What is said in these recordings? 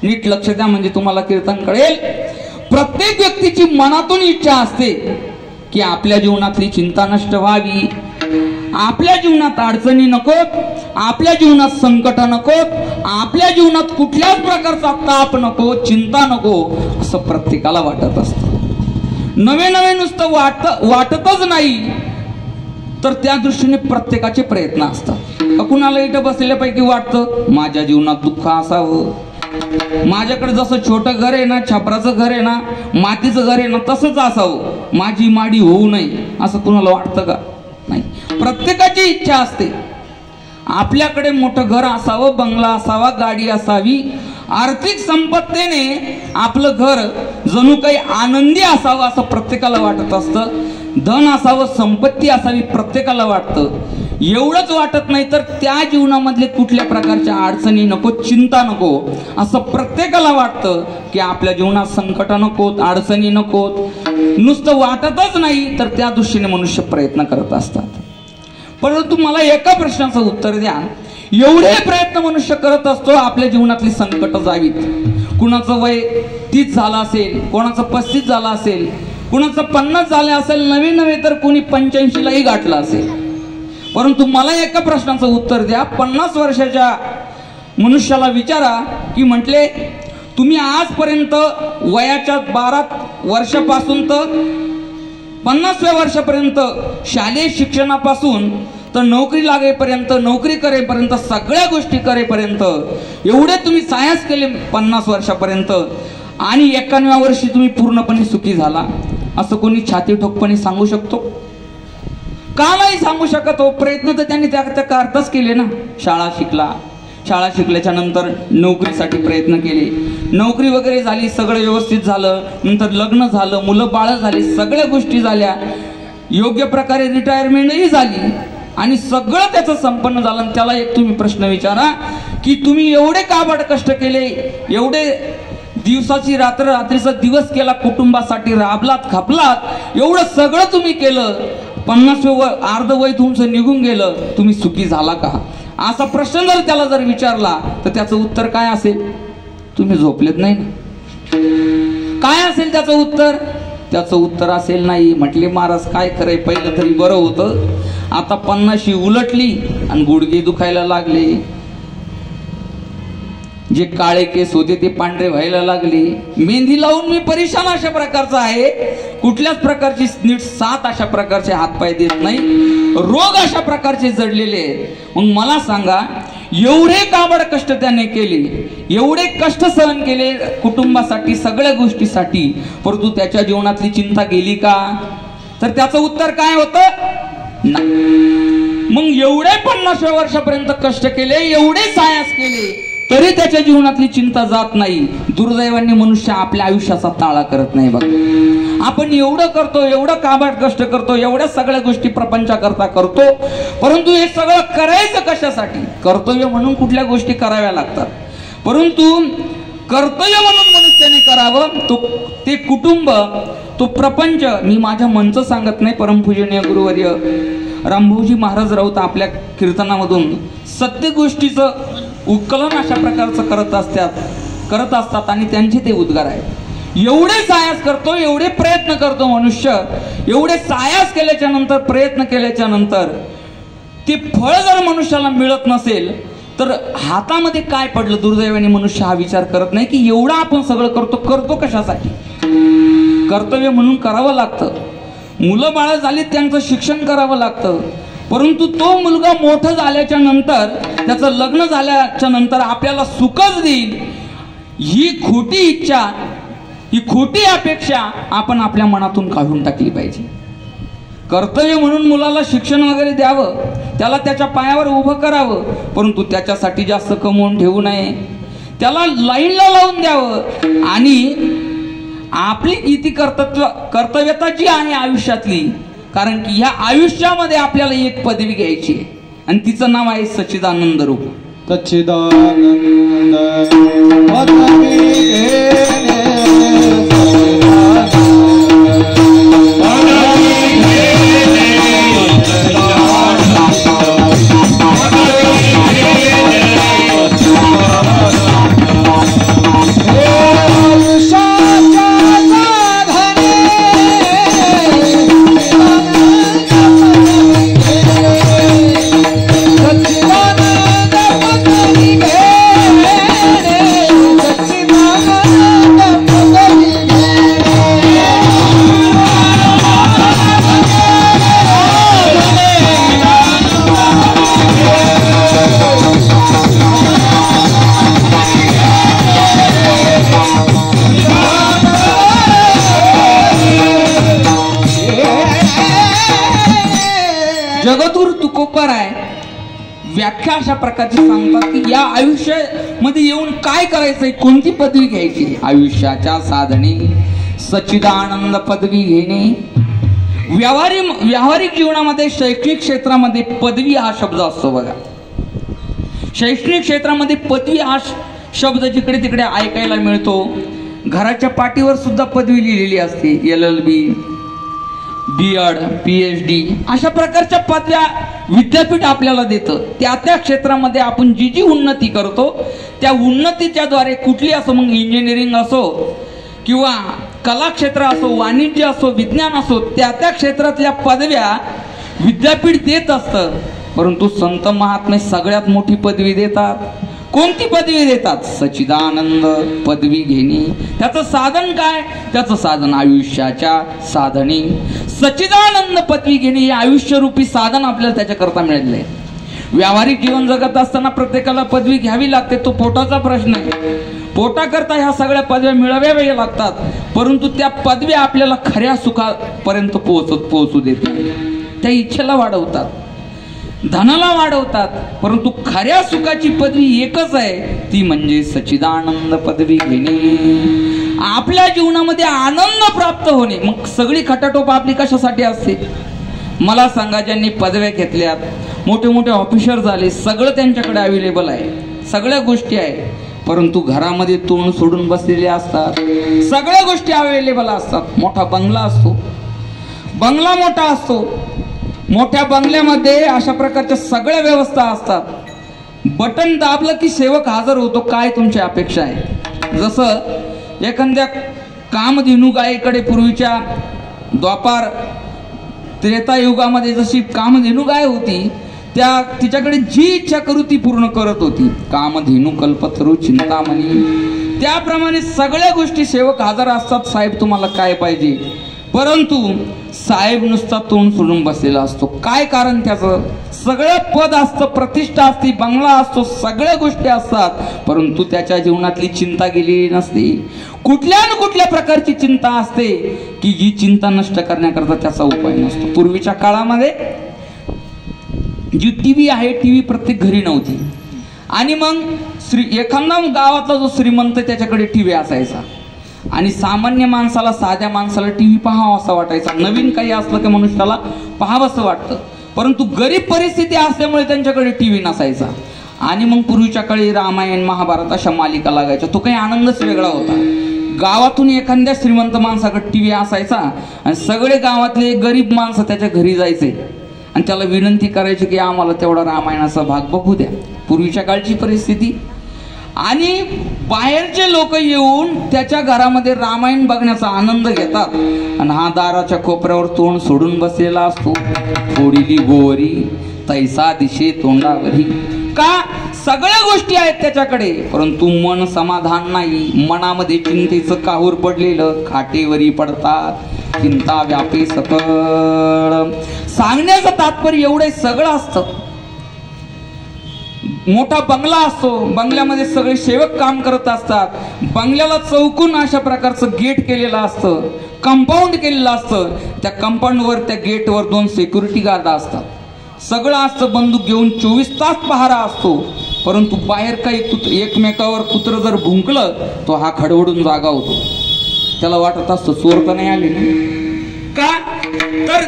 नीट लक्ष द्या म्हणजे तुम्हाला कीर्तन कळेल. प्रत्येक व्यक्तीची मनातून इच्छा असते की आपल्या जीवनातली चिंता नष्ट व्हावी, आपल्या जीवनात अडचणी नकोत, आपल्या जीवनात संकट नकोत, आपल्या जीवनात कुठल्याच प्रकारचा ताप नको, चिंता नको, असं प्रत्येकाला वाटत असतं. नवे नवे नुसतं वाटतच नाही तर त्या दृष्टीने प्रत्येकाचे प्रयत्न असतात. कुणाला इथं बसलेल्यापैकी वाटतं माझ्या जीवनात दुःख असावं, माझ्याकडे जसं छोटं घर आहे ना, छपराचं घर आहे ना, मातीचं घर आहे ना, तसंच असावं, माझी माडी होऊ नये, असं कुणाला वाटतं का? नाही. प्रत्येकाची इच्छा असते आपल्याकडे मोठं घर असावं, बंगला असावा, गाडी असावी, आर्थिक संपत्तीने आपलं घर जणू काही आनंदी असावं असं प्रत्येकाला वाटत असतं. धन असावं, संपत्ती असावी प्रत्येकाला वाटतं. एवढंच वाटत नाही तर त्या जीवनामधले कुठल्या प्रकारच्या अडचणी नको, चिंता नको, असं प्रत्येकाला वाटतं की आपल्या जीवनात संकट नकोत, अडचणी नकोत. नुसतं वाटतच नाही तर त्या दृष्टीने मनुष्य प्रयत्न करत असतात. परंतु मला एका प्रश्नाचं उत्तर द्या, एवढे प्रयत्न मनुष्य करत असतो आपल्या जीवनातली संकट जावीत. कुणाचं वय 30 झालं असेल, कोणाचं 35 झालं असेल, कुणाचं 50 झालं असेल, नवे नवे तर कोणी 85लाही गाठलं असेल. परंतु मला एका प्रश्नाचं उत्तर द्या, 50 वर्षाच्या मनुष्याला विचारा की म्हटले तुम्ही आजपर्यंत वयाच्या 12 वर्षापासून तर 50व्या वर्षापर्यंत शालेय शिक्षणापासून तर नोकरी लागेपर्यंत, नोकरी करेपर्यंत, सगळ्या गोष्टी करेपर्यंत एवढे तुम्ही सायन्स केले 50 वर्षापर्यंत आणि 91व्या वर्षी तुम्ही पूर्णपणे सुखी झाला, असं कोणी छाती ठोकपणे सांगू शकतो का? नाही सांगू शकत हो. प्रयत्न तर त्यांनी त्या अर्थच केले ना. शाळा शिकला, शाळा शिकल्याच्या नंतर नोकरीसाठी प्रयत्न केले, नोकरी वगैरे झाली, सगळं व्यवस्थित झालं, नंतर लग्न झालं, मुलं बाळ झाली, सगळ्या गोष्टी झाल्या, योग्य प्रकारे रिटायरमेंटही झाली आणि सगळं त्याचं संपन्न झालं. त्याला एक तुम्ही प्रश्न विचारा की तुम्ही एवढे काबाड कष्ट केले, एवढे दिवसाची रात्र, रात्रीचा दिवस केला, कुटुंबासाठी राबलात, खपलात, एवढं सगळं तुम्ही केलं, 50 अर्ध वय तुमचं निघून गेलं, तुम्ही सुखी झाला का? असा प्रश्न जर त्याला जर विचारला तर त्याचं उत्तर काय असेल? तुम्ही झोपलेत नाही ना. काय असेल त्याचं उत्तर? त्याचं उत्तर असेल नाही, म्हटले महाराज काय करे, पहिलं तरी बरं होतं, आता 50शी उलटली आणि गुडघे दुखायला लागले, जे काळे केस होते ते पांढरे व्हायला लागले, मेहंदी लावून मी परेशान अशा प्रकारचा आहे, कुठल्याच प्रकारची नीट साथ अशा प्रकारचे हातपाय देत नाही, रोग अशा प्रकारचे जडलेले आहेत. मग मला सांगा, एवढे काबड कष्ट त्याने केले, एवढे कष्ट सहन केले कुटुंबासाठी, सगळ्या गोष्टीसाठी, परंतु त्याच्या जीवनातली चिंता गेली का? तर त्याचं उत्तर काय होतं? नाही. मग एवढे 50व्या वर्षापर्यंत कष्ट केले, एवढे सायास केले, तरी त्याच्या जीवनातली चिंता जात नाही. दुर्दैवाने मनुष्य आपल्या आयुष्याचा ताळा करत नाही. बघा, आपण एवढं करतो, एवढं काबाड कष्ट करतो, एवढ्या सगळ्या गोष्टी प्रपंचाकरता करतो, परंतु हे सगळं करायचं कशासाठी? कर्तव्य म्हणून कुठल्या गोष्टी कराव्या लागतात, परंतु कर्तव्य म्हणून मनुष्याने करावं. ते कुटुंब, तो प्रपंच, मी माझ्या मनचं सांगत नाही, परमपूजनीय गुरुवर्य रामभाऊजी महाराज राऊत आपल्या कीर्तनामधून सत्य गोष्टीचं उकलन अशा प्रकारचं करत असतात आणि त्यांचे ते उद्गार आहेत. एवढे सायास करतो, एवढे प्रयत्न करतो मनुष्य, एवढे सायास केल्याच्या नंतर, प्रयत्न केल्याच्या नंतर ते फळ जर मनुष्याला मिळत नसेल तर हातामध्ये काय पडलं? दुर्दैवाने मनुष्य हा विचार करत नाही की एवढं आपण सगळं करतो कशासाठी? कर्तव्य म्हणून करावं लागतं. मुलं बाळ झाली, त्यांचं शिक्षण करावं लागतं, परंतु तो मुलगा मोठं झाल्याच्या नंतर, त्याचं लग्न झाल्याच्या नंतर आपल्याला सुखच देईल, ही खोटी इच्छा, ही खोटी अपेक्षा आपण आपल्या मनातून काढून टाकली पाहिजे. कर्तव्य म्हणून मुलाला शिक्षण वगैरे द्यावं, त्याला त्याच्या पायावर उभं करावं, परंतु त्याच्यासाठी जास्त कमवून ठेवू नये, त्याला लाईनला लावून द्यावं आणि आपली इति कर्तव्यता जी आहे आयुष्यातली, कारण की ह्या आयुष्यामध्ये आपल्याला एक पदवी घ्यायची आहे आणि तिचं नाव आहे सच्चिदानंद रूप. सच्चिदानंद व्याख्या अशा प्रकारची सांगतात की या आयुष्यामध्ये येऊन काय करायचंय, कोणती पदवी घ्यायची. आयुष्याच्या साधने सच्चिदानंद पदवी घेणे. व्यावहारिक जीवनामध्ये शैक्षणिक क्षेत्रामध्ये पदवी हा शब्द असतो बघा. शैक्षणिक क्षेत्रामध्ये पदवी हा शब्द जिकडे तिकडे ऐकायला मिळतो. घराच्या पाठीवर सुद्धा पदवी लिहिलेली असते. LLB, B.Ed, PhD अशा प्रकारच्या पदव्या विद्यापीठ आपल्याला देतं. त्या त्या क्षेत्रामध्ये आपण जी जी उन्नती करतो त्या उन्नतीच्या द्वारे कुठली असो, मग इंजिनिअरिंग असो किंवा कला क्षेत्र असो, वाणिज्य असो, विज्ञान असो, त्या त्या क्षेत्रातल्या पदव्या विद्यापीठ देत असतं. परंतु संत महात्मे सगळ्यात मोठी पदवी देतात. कोणती पदवी देतात? सच्चिदानंद पदवी घेणे. त्याचं साधन काय? त्याचं साधन आयुष्याच्या साधने सच्चिदानंद पदवी घेणे हे आयुष्यरूपी साधन आपल्याला त्याच्याकरता मिळालेलं आहे. व्यावहारिक जीवन जगत असताना प्रत्येकाला पदवी घ्यावी लागते, तो पोटाचा प्रश्न आहे. पोटाकरता ह्या सगळ्या पदव्या मिळवाव्या लागतात, परंतु त्या पदव्या आपल्याला खऱ्या सुखापर्यंत पोहोचू देत नाही. त्या इच्छेला वाढवतात, धनाला वाढवतात, परंतु खऱ्या सुखाची पदवी एकच आहे, ती म्हणजे सच्चिदानंद पदवी घेणे. आपल्या जीवनामध्ये आनंद प्राप्त होणे. मग सगळी खटाटोप आपली कशासाठी असते? मला सांगा, ज्यांनी पदव्या घेतल्यात, मोठे मोठे ऑफिसर झाले, सगळं त्यांच्याकडे अवेलेबल आहे, सगळ्या गोष्टी आहेत, परंतु घरामध्ये तोंड सोडून बसलेले असतात. सगळ्या गोष्टी अवेलेबल असतात. मोठा बंगला असतो, बंगला मोठा असतो, मोठ्या बंगल्यामध्ये अशा प्रकारच्या सगळ्या व्यवस्था असतात. बटन दाबलं की सेवक हजर होतो. काय तुमची अपेक्षा आहे? जसं एखाद्या कामधेनू गायीकडे पूर्वीच्या द्वापार त्रेता युगामध्ये जशी कामधेनू गाय होती, तिच्याकडे जी इच्छा करू ती पूर्ण करत होती. कामधेनू कल्पतरू चिंतामणी. त्याप्रमाणे सगळ्या गोष्टी सेवक हजर असतात. साहेब तुम्हाला काय पाहिजे? परंतु साहेब नुसता तोंड सोडून बसलेला असतो. काय कारण त्याचं? सगळं पद असतं, प्रतिष्ठा असते, बंगला असतो, सगळ्या गोष्टी असतात, परंतु त्याच्या जीवनातली चिंता गेलेली नसते. कुठल्या न कुठल्या प्रकारची चिंता असते की जी चिंता नष्ट करण्याकरता त्याचा उपाय नसतो. पूर्वीच्या काळामध्ये जी टीव्ही आहे, टीव्ही प्रत्येक घरी नव्हती, आणि मग एखादा गावातला जो श्रीमंत त्याच्याकडे टीव्ही असायचा, आणि सामान्य माणसाला, साध्या माणसाला टीव्ही पाहावा असा वाटायचा. नवीन काही असलं की मनुष्याला पाहावंसं वाटतं, परंतु गरीब परिस्थिती असल्यामुळे त्यांच्याकडे टीव्ही नसायचा. आणि मग पूर्वीच्या काळी रामायण, महाभारत अशा मालिका लागायच्या. तो काही आनंदच वेगळा होता. गावातून एखाद्या श्रीमंत माणसाकडे टीव्ही असायचा आणि सगळे गावातले गरीब माणसं त्याच्या घरी जायचे आणि त्याला विनंती करायची की आम्हाला तेवढा रामायणाचा भाग बघू द्या. पूर्वीच्या काळची परिस्थिती. आणि बाहेरचे लोक येऊन त्याच्या घरामध्ये रामायण बघण्याचा आनंद घेतात, आणि हा दाराच्या कोपऱ्यावर तोंड सोडून बसलेला असतो. थोडीली गोवरी तैसा दिशे तोंडावरी. का? सगळ्या गोष्टी आहेत त्याच्याकडे, परंतु मन समाधान नाही. मनामध्ये चिंतेचं काहूर पडलेलं. खाटेवरी पडतात चिंता व्यापे सकळ. सांगण्याचं तात्पर्य एवढे सगळं असतं. मोठा बंगला असतो, बंगल्यामध्ये सगळे सेवक काम करत असतात. बंगल्याला चौकून अशा प्रकारचं गेट केलेलं असतं, कंपाऊंड केलेलं असतं. त्या कंपाऊंडवर, त्या गेटवर 2 सिक्युरिटी गार्ड असतात. सगळं असतं, बंदूक घेऊन 24 तास पहारा असतो. परंतु बाहेर काही एकमेकावर कुत्र जर भुंकलं तो हा खडवडून जागा होतो. त्याला वाटत असतं चोर तर नाही आले ना. का? तर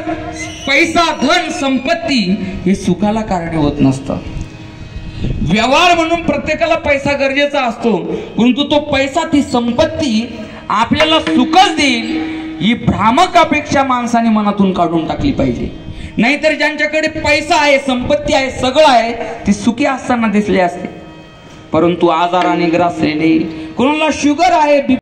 पैसा, धन, संपत्ती हे सुखाला कारणीभूत नसतं. व्यवहार म्हणून प्रत्येकाला पैसा गरजेचा असतो, परंतु तो पैसा, ती संपत्ती आपल्याला सुखच देईल ही भ्रामक अपेक्षा माणसाने मनातून काढून टाकली पाहिजे. नाहीतर ज्यांच्याकडे पैसा आहे, संपत्ती आहे, सगळं आहे, ते सुखी असताना दिसले असते, परंतु आजाराने ग्रासलेले, कोणाला शुगर आहे,